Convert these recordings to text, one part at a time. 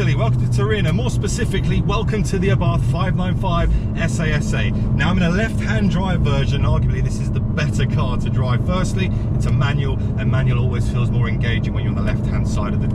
Italy, welcome to Turin, and more specifically, welcome to the Abarth 595 Esseesse. Now I'm in a left-hand drive version. Arguably this is the better car to drive. Firstly, it's a manual, and manual always feels more engaging when you're on the left-hand side of the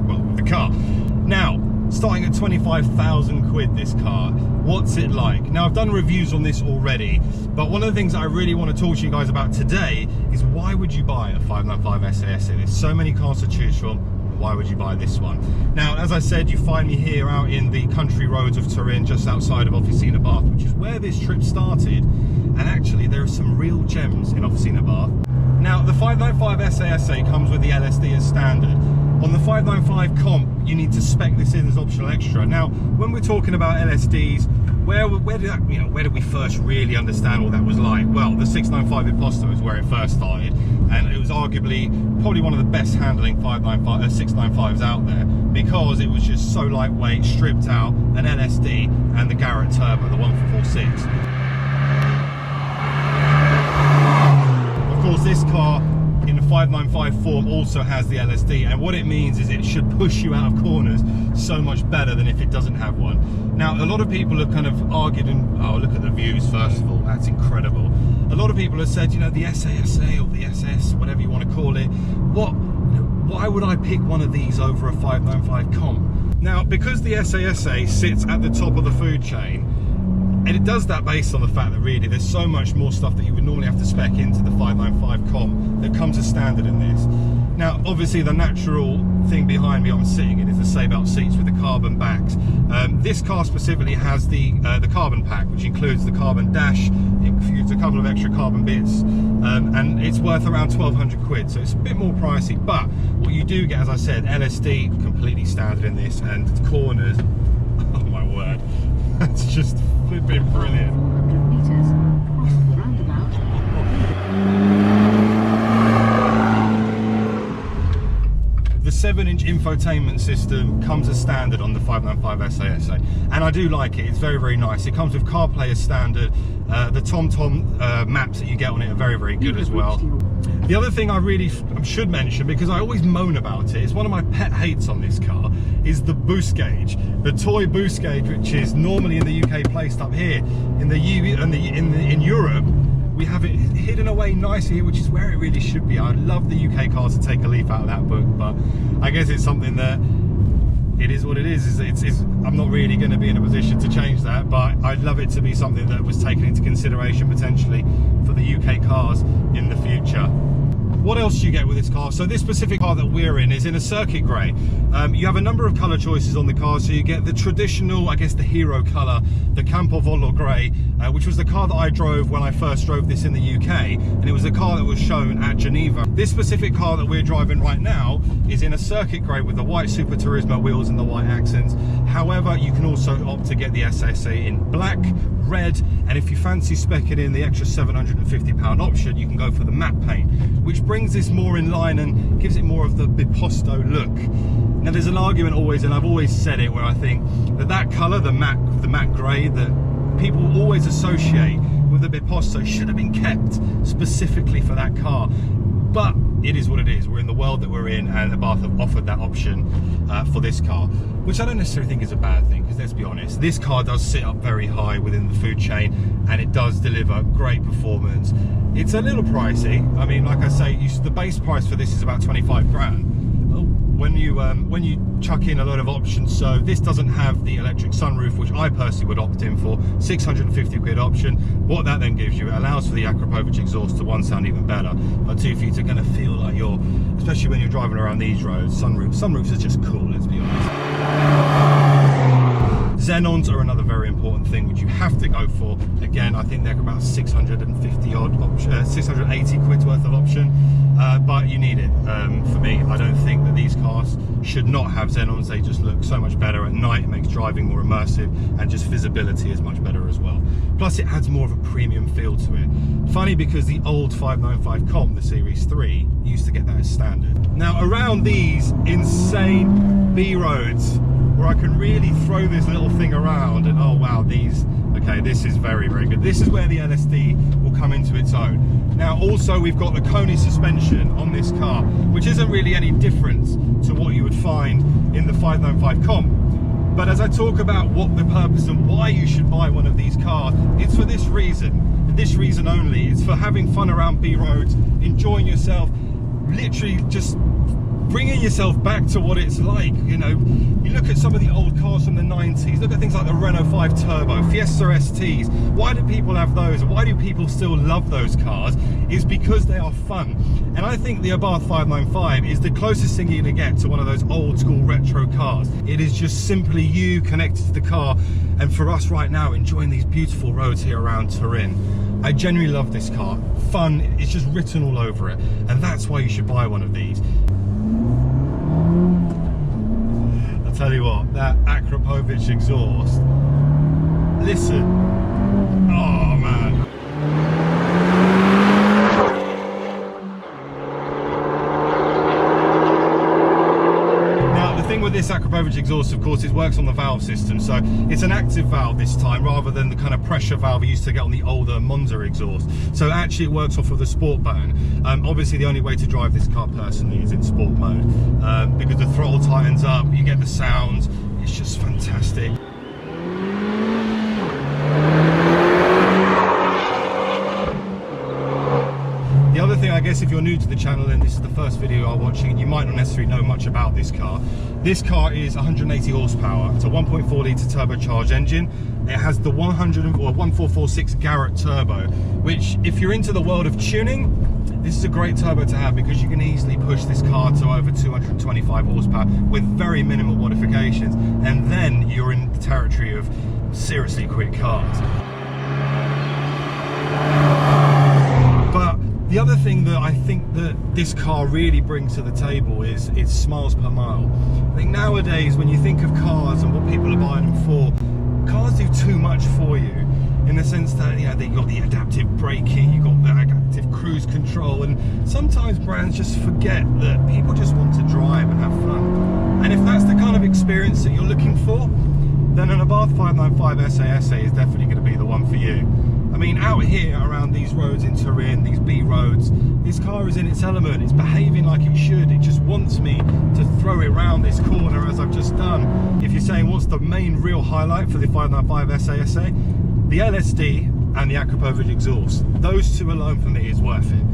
car. Now, starting at 25,000 quid this car, what's it like? Now I've done reviews on this already, but one of the things that I really want to talk to you guys about today is why would you buy a 595 Esseesse? There's so many cars to choose from. Why would you buy this one? Now, as I said, you find me here out in the country roads of Turin, just outside of Officina Abarth, which is where this trip started. And actually, there are some real gems in Officina Abarth. Now, the 595 Esseesse comes with the LSD as standard. On the 595 Comp, you need to spec this in as optional extra. Now, when we're talking about LSDs, where did we first really understand what that was like? Well, the 695 Imposto is where it first started, and it was arguably probably one of the best handling 695s out there, because it was just so lightweight, stripped out, an LSD, and the Garrett Turbo, the 146. Of course, this car in the 595 form also has the LSD, and what it means is it should push you out of corners so much better than if it doesn't have one. Now, a lot of people have kind of argued, and oh, look at the views first of all, that's incredible. A lot of people have said, you know, the Esseesse or the SS, whatever you want to call it, why would I pick one of these over a 595 Comp? Now, because the Esseesse sits at the top of the food chain, and it does that based on the fact that really there's so much more stuff that you would normally have to spec into the 595 Comp that comes as standard in this. Now, obviously the natural thing behind me I'm sitting in is the sabelt seats with the carbon backs. This car specifically has the carbon pack, which includes the carbon dash, includes a couple of extra carbon bits, and it's worth around 1,200 quid, so it's a bit more pricey. But what you do get, as I said, LSD completely standard in this, and corners, oh my word, that's just flipping brilliant. 400 meters, cross the roundabout. The 7-inch infotainment system comes as standard on the 595 Esseesse, and I do like it. It's very, very nice. It comes with CarPlay as standard. The TomTom maps that you get on it are very, very good as well. The other thing I really should mention, because I always moan about it, it's one of my pet hates on this car, is the boost gauge. The toy boost gauge, which is normally in the UK placed up here. In Europe, we have it hidden away nicely, which is where it really should be. I'd love the UK cars to take a leaf out of that book, but I guess it's something that it is what it is. I'm not really going to be in a position to change that, but I'd love it to be something that was taken into consideration potentially for the UK cars in the future. What else do you get with this car? So this specific car that we're in is in a circuit grey. You have a number of colour choices on the car. So you get the traditional, I guess the hero colour, the Campovolo grey, which was the car that I drove when I first drove this in the UK, and it was a car that was shown at Geneva. This specific car that we're driving right now is in a circuit grey with the white Super Turismo wheels and the white accents. However, you can also opt to get the Esseesse in black, red, and if you fancy specking in the extra £750 option, you can go for the matte paint, which brings this more in line and gives it more of the Biposto look. Now, there's an argument always, and I've always said it, where I think that colour, the matte grey, that people always associate with the Biposto should have been kept specifically for that car. But it is what it is. We're in the world that we're in, and Abarth have offered that option for this car, which I don't necessarily think is a bad thing, because let's be honest, this car does sit up very high within the food chain, and it does deliver great performance. It's a little pricey. I mean, like I say, the base price for this is about 25 grand. When you chuck in a lot of options, so this doesn't have the electric sunroof, which I personally would opt in for, 650 quid option. What that then gives you, it allows for the Akrapovic Exhaust to, one, sound even better, but two, for you to kind of feel like you're, especially when you're driving around these roads, sunroofs are just cool, let's be honest. Xenons are another very important thing which you have to go for. Again, I think they're about 680 quid's worth of option, but you need it. For me, I don't think that these cars should not have Xenons. They just look so much better at night. It makes driving more immersive, and just visibility is much better as well. Plus, it adds more of a premium feel to it. Funny, because the old 595 Comp, the Series 3, used to get that as standard. Now, around these insane B roads, where I can really throw this little thing around, and oh wow, okay, this is very, very good. This is where the LSD will come into its own. Now, also, we've got the Koni suspension on this car, which isn't really any different to what you would find in the 595 Comp. But as I talk about what the purpose and why you should buy one of these cars, it's for this reason, and this reason only. It's for having fun around B roads, enjoying yourself, literally just bringing yourself back to what it's like. You know, you look at some of the old cars from the 90s, look at things like the Renault 5 Turbo, Fiesta STs. Why do people have those? Why do people still love those cars? It's because they are fun. And I think the Abarth 595 is the closest thing you're going to get to one of those old school retro cars. It is just simply you connected to the car, and for us right now, enjoying these beautiful roads here around Turin. I genuinely love this car. Fun, it's just written all over it, and that's why you should buy one of these. I'll tell you what, that Akrapovic exhaust, listen, oh man. With this Akrapovic exhaust, of course, it works on the valve system, so it's an active valve this time rather than the kind of pressure valve you used to get on the older Monza exhaust. So actually it works off of the sport button. Obviously the only way to drive this car personally is in sport mode, because the throttle tightens up, you get the sounds, it's just fantastic. The other thing, I guess, if you're new to the channel and this is the first video you are watching and you might not necessarily know much about this car is 180 horsepower. It's a 1.4 litre turbocharged engine. It has the 1446 Garrett turbo, which if you're into the world of tuning, this is a great turbo to have, because you can easily push this car to over 225 horsepower with very minimal modifications, and then you're in the territory of seriously quick cars. But the other thing that I think that this car really brings to the table is its miles per mile. I think nowadays when you think of cars and what people are buying them for, cars do too much for you, in the sense that, you know, you've got the adaptive braking, you've got the adaptive cruise control, and sometimes brands just forget that people just want to drive and have fun. And if that's the kind of experience that you're looking for, then an Abarth 595 Esseesse is definitely going to be the one for you. I mean, out here around these roads in Turin, these B roads, this car is in its element. It's behaving like it should. It just wants me to throw it round this corner as I've just done. If you're saying what's the main real highlight for the 595 Esseesse, the LSD and the Akrapovic exhaust. Those two alone for me is worth it.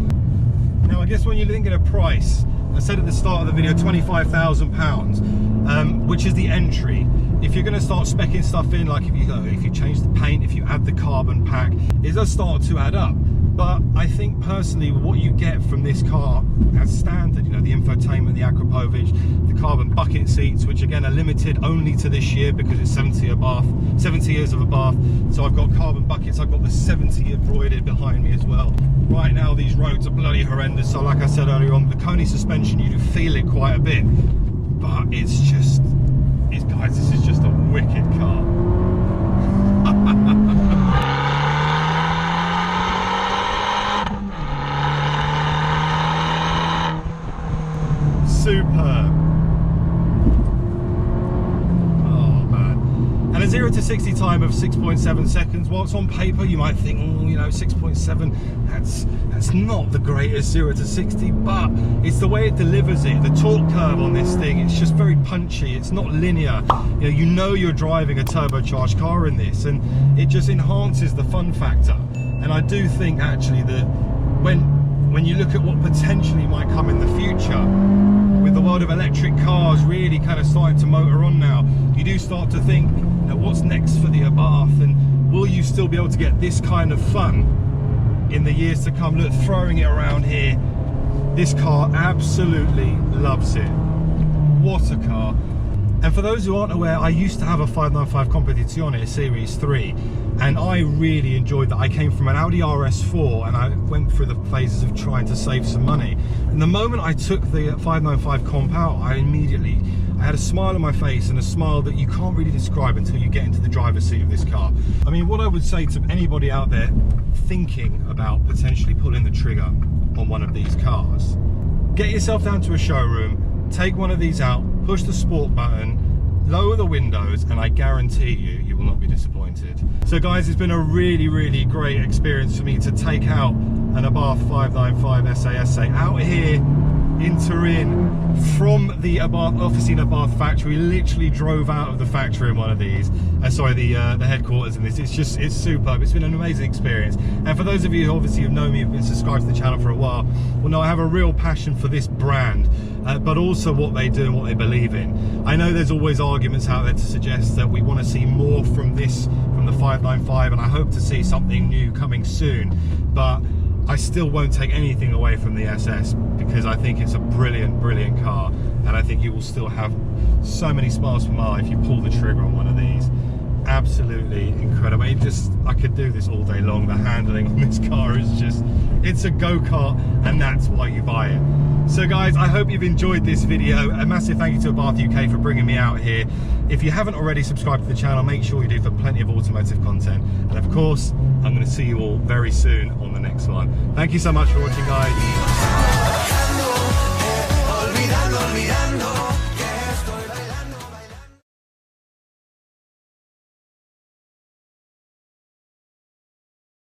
Now, I guess when you're thinking of price, I said at the start of the video, £25,000, which is the entry. If you're going to start speccing stuff in, like if you change the paint, if you add the carbon pack, it does start to add up. But I think personally, what you get from this car as standard, you know, the infotainment, the Akrapovic, the carbon bucket seats, which again are limited only to this year because it's 70 years of Abarth. So I've got carbon buckets, I've got the 70 embroidered behind me as well. Right now these roads are bloody horrendous, so like I said earlier on, the Koni suspension, you do feel it quite a bit, but it's just, guys, this is just a wicked car. Superb. Oh man. And a 0 to 60 time of 6.7 seconds. Whilst on paper you might think, oh, you know, 6.7, that's not the greatest 0 to 60, but it's the way it delivers it. The torque curve on this thing, it's just very punchy, it's not linear. You know you're driving a turbocharged car in this, and it just enhances the fun factor. And I do think actually that when you look at what potentially might come in the future, with the world of electric cars really kind of starting to motor on now, you do start to think, you know, what's next for the Abarth, and will you still be able to get this kind of fun in the years to come? Look, throwing it around here, this car absolutely loves it. What a car. And for those who aren't aware, I used to have a 595 Competizione Series 3, and I really enjoyed that. I came from an Audi RS4 and I went through the phases of trying to save some money. And the moment I took the 595 Comp out, I had a smile on my face, and a smile that you can't really describe until you get into the driver's seat of this car. I mean, what I would say to anybody out there thinking about potentially pulling the trigger on one of these cars, get yourself down to a showroom, take one of these out, push the sport button, lower the windows, and I guarantee you will not be disappointed. So guys, it's been a really, really great experience for me to take out an Abarth 595 Esseesse out here in Turin from the Abarth Officina Abarth factory. Literally drove out of the factory in one of these. Sorry, the headquarters in this. It's superb. It's been an amazing experience. And for those of you who obviously have known me, have been subscribed to the channel for a while, will know I have a real passion for this brand, but also what they do and what they believe in. I know there's always arguments out there to suggest that we want to see more from the 595, and I hope to see something new coming soon. But I still won't take anything away from the SS, because I think it's a brilliant car, and I think you will still have so many smiles from eye if you pull the trigger on one of these. Absolutely incredible. I could do this all day long. The handling on this car is just, it's a go-kart, and that's why you buy it. So guys, I hope you've enjoyed this video. A massive thank you to Abarth UK for bringing me out here. If you haven't already subscribed to the channel, make sure you do, for plenty of automotive content. And of course, I'm going to see you all very soon on the next one. Thank you so much for watching, guys.